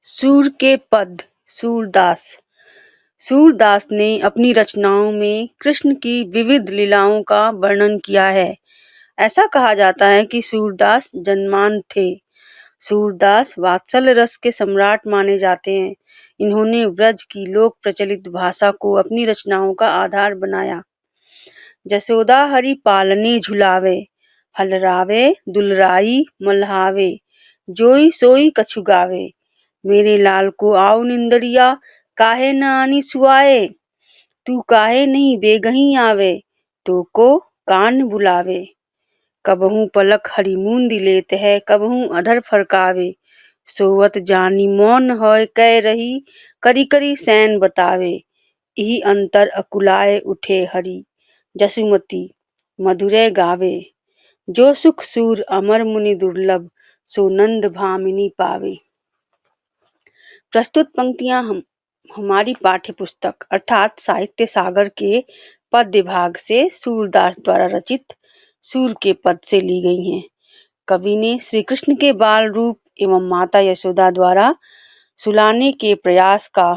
सूर के पद सूरदास। सूरदास ने अपनी रचनाओं में कृष्ण की विविध लीलाओं का वर्णन किया है। ऐसा कहा जाता है कि सूरदास जन्मान थे। सूरदास वात्सल्य रस के सम्राट माने जाते हैं। इन्होंने व्रज की लोक प्रचलित भाषा को अपनी रचनाओं का आधार बनाया। जसोदा हरि पालने झुलावे, हलरावे दुलराई मल्हावे, जोई सोई कछु गावे। मेरे लाल को आओ निंदरिया, काहे न आनी सुआए। तू काहे नहीं बेगही आवे, तो को कान बुलावे। कबहू पलक हरि मूंद लेत है, कबहू अधर फरकावे। सोवत जानी मौन होय कह रही, करी करी सैन बतावे। यही अंतर अकुलाए उठे हरि, जसुमती मधुरै गावे। जो सुख सूर अमर मुनि दुर्लभ, सो नंद भामिनी पावे। प्रस्तुत पंक्तियां हमारी पाठ्य पुस्तक अर्थात साहित्य सागर के पद्य भाग से सूरदास द्वारा रचित सूर के पद से ली गई हैं। कवि ने श्री कृष्ण के बाल रूप एवं माता यशोदा द्वारा सुलाने के प्रयास का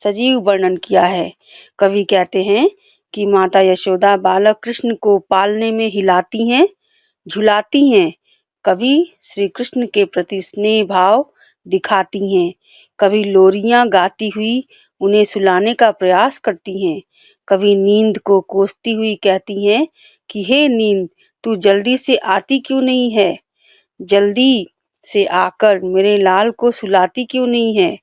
सजीव वर्णन किया है। कवि कहते हैं कि माता यशोदा बालक कृष्ण को पालने में हिलाती हैं, झुलाती हैं। कवि श्री कृष्ण के प्रति स्नेह भाव दिखाती हैं। कभी लोरियां गाती हुई उन्हें सुलाने का प्रयास करती हैं। कभी नींद को कोसती हुई कहती हैं कि हे नींद, तू जल्दी से आती क्यों नहीं है? जल्दी से आकर मेरे लाल को सुलाती क्यों नहीं है?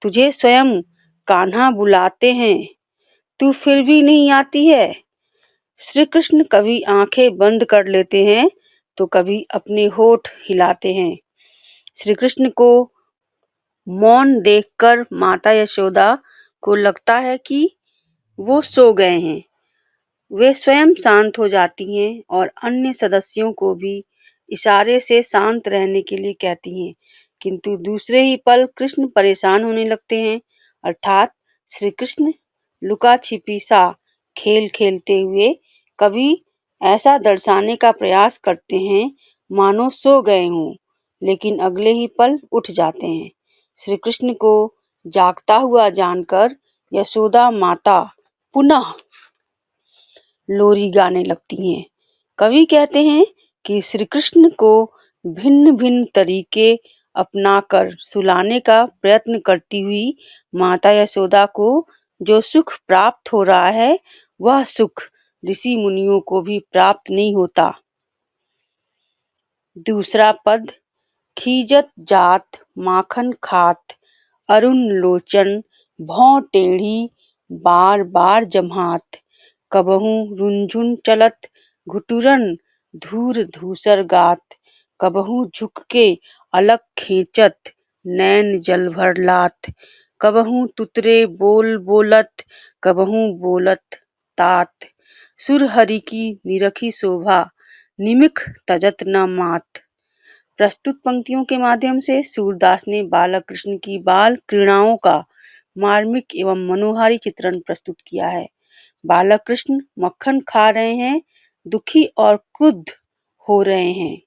तुझे स्वयं कान्हा बुलाते हैं, तू फिर भी नहीं आती है। श्री कृष्ण कभी आंखें बंद कर लेते हैं तो कभी अपने होठ हिलाते हैं। श्री कृष्ण को मौन देखकर माता यशोदा को लगता है कि वो सो गए हैं। वे स्वयं शांत हो जाती हैं और अन्य सदस्यों को भी इशारे से शांत रहने के लिए कहती हैं। किंतु दूसरे ही पल कृष्ण परेशान होने लगते हैं। अर्थात श्री कृष्ण लुका छिपी सा खेल खेलते हुए कभी ऐसा दर्शाने का प्रयास करते हैं मानो सो गए हों, लेकिन अगले ही पल उठ जाते हैं। श्री कृष्ण को जागता हुआ जानकर यशोदा माता पुनः लोरी गाने लगती हैं। कवि कहते हैं कि श्री कृष्ण को भिन्न भिन्न तरीके अपनाकर सुलाने का प्रयत्न करती हुई माता यशोदा को जो सुख प्राप्त हो रहा है, वह सुख ऋषि मुनियों को भी प्राप्त नहीं होता। दूसरा पद खीजत जात माखन खात, अरुण लोचन भौं टेढ़ी बार बार जम्हात। कबहू रुंझुन चलत घुटुरन धूर धूसर गात। कबहू झुक के अलग खींचत नैन जल भर लात। कबहू तुतरे बोल बोलत, कबहू बोलत तात। सुर हरि की निरखी शोभा, निमिख तजत न मात। प्रस्तुत पंक्तियों के माध्यम से सूरदास ने बालक कृष्ण की बाल क्रीड़ाओं का मार्मिक एवं मनोहारी चित्रण प्रस्तुत किया है। बालक कृष्ण मक्खन खा रहे हैं, दुखी और क्रुद्ध हो रहे हैं।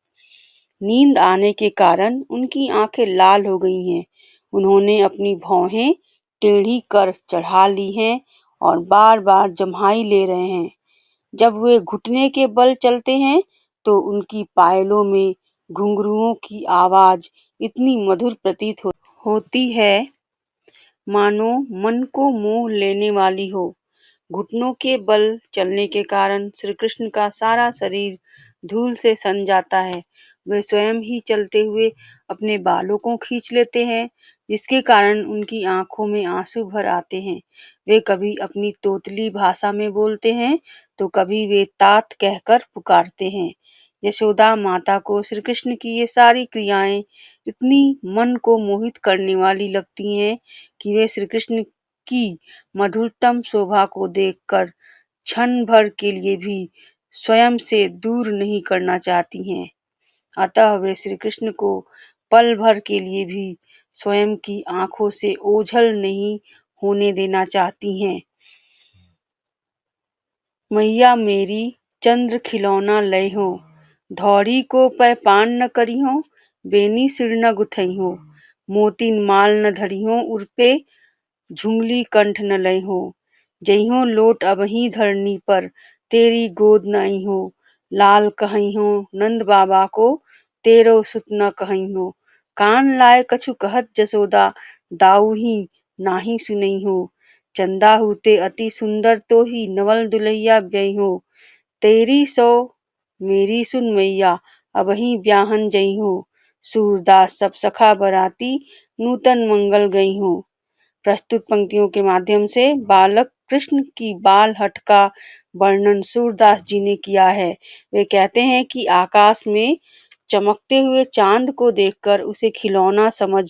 नींद आने के कारण उनकी आंखें लाल हो गई हैं। उन्होंने अपनी भौहें टेढ़ी कर चढ़ा ली हैं और बार बार जम्हाई ले रहे हैं। जब वे घुटने के बल चलते हैं तो उनकी पायलों में घुंघरुओं की आवाज इतनी मधुर प्रतीत होती है मानो मन को मोह लेने वाली हो। घुटनों के बल चलने के कारण श्री कृष्ण का सारा शरीर धूल से सन जाता है। वे स्वयं ही चलते हुए अपने बालों को खींच लेते हैं, जिसके कारण उनकी आंखों में आंसू भर आते हैं। वे कभी अपनी तोतली भाषा में बोलते हैं तो कभी वे तात कहकर पुकारते हैं। यशोदा माता को श्री कृष्ण की ये सारी क्रियाएं इतनी मन को मोहित करने वाली लगती हैं कि वे श्री कृष्ण की मधुरतम शोभा को देखकर क्षण भर के लिए भी स्वयं से दूर नहीं करना चाहती हैं। अतः वे श्री कृष्ण को पल भर के लिए भी स्वयं की आंखों से ओझल नहीं होने देना चाहती हैं। मैया मेरी चंद्र खिलौना लय हो, धौरी को पै पान न करी हो, बेनी सिर न गुथई हो। मोतीन माल न धरिहों उर्पे झुंगली कंठ न लइहो। जइहो लोट अबहीं धरनी पर तेरी गोद न आइहो। लाल कहिहो नंद बाबा को तेरो सुत न कहिहो। कान लाए कछु कहत जसोदा दाऊ ही नाही सुनइहो। चंदा हुते अति सुंदर तो ही नवल दुलैया ब्यइहो। तेरी सो मेरी सुन मैया अबहीं ब्याहन जइहो। सूरदास सब सखा बराती नूतन मंगल गइहो। प्रस्तुत पंक्तियों के माध्यम से बालक कृष्ण की बाल हट का वर्णन सूरदास जी ने किया है। वे कहते हैं कि आकाश में चमकते हुए चांद को देखकर उसे खिलौना समझ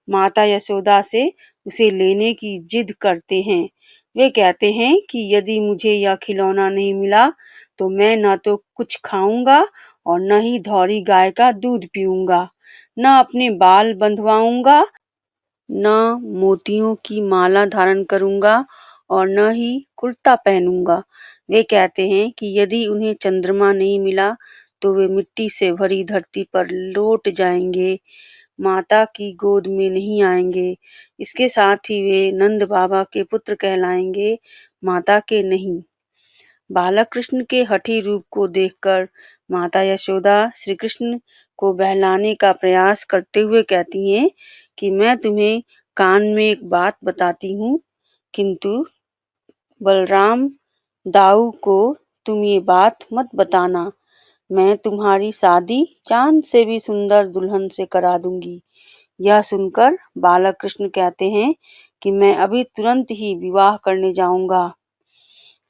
माता यशोदा से उसे लेने की जिद करते हैं। वे कहते हैं कि यदि मुझे यह खिलौना नहीं मिला तो मैं न तो कुछ खाऊंगा और न ही धौरी गाय का दूध पीऊंगा, न अपने बाल बंधवाऊंगा, न मोतियों की माला धारण करूंगा और न ही कुर्ता पहनूंगा। वे कहते हैं कि यदि उन्हें चंद्रमा नहीं मिला तो वे मिट्टी से भरी धरती पर लौट जाएंगे, माता की गोद में नहीं आएंगे। इसके साथ ही वे नंद बाबा के पुत्र कहलाएंगे, माता के नहीं। बालक कृष्ण के हठी रूप को देखकर माता यशोदा श्री कृष्ण को बहलाने का प्रयास करते हुए कहती हैं कि मैं तुम्हें कान में एक बात बताती हूँ, किंतु बलराम दाऊ को तुम ये बात मत बताना। मैं तुम्हारी शादी चांद से भी सुंदर दुल्हन से करा दूंगी। यह सुनकर बालक कृष्ण कहते हैं कि मैं अभी तुरंत ही विवाह करने जाऊंगा।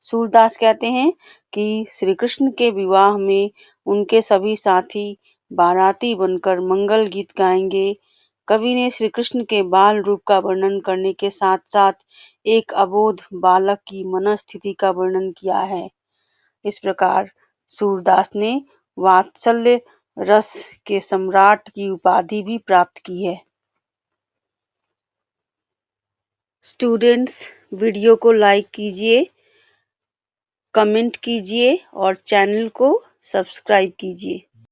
सूरदास कहते हैं कि श्री कृष्ण के विवाह में उनके सभी साथी बाराती बनकर मंगल गीत गाएंगे। कवि ने श्री कृष्ण के बाल रूप का वर्णन करने के साथ साथ एक अबोध बालक की मनस्थिति का वर्णन किया है। इस प्रकार सूरदास ने वात्सल्य रस के सम्राट की उपाधि भी प्राप्त की है। स्टूडेंट्स, वीडियो को लाइक कीजिए, कमेंट कीजिए और चैनल को सब्सक्राइब कीजिए।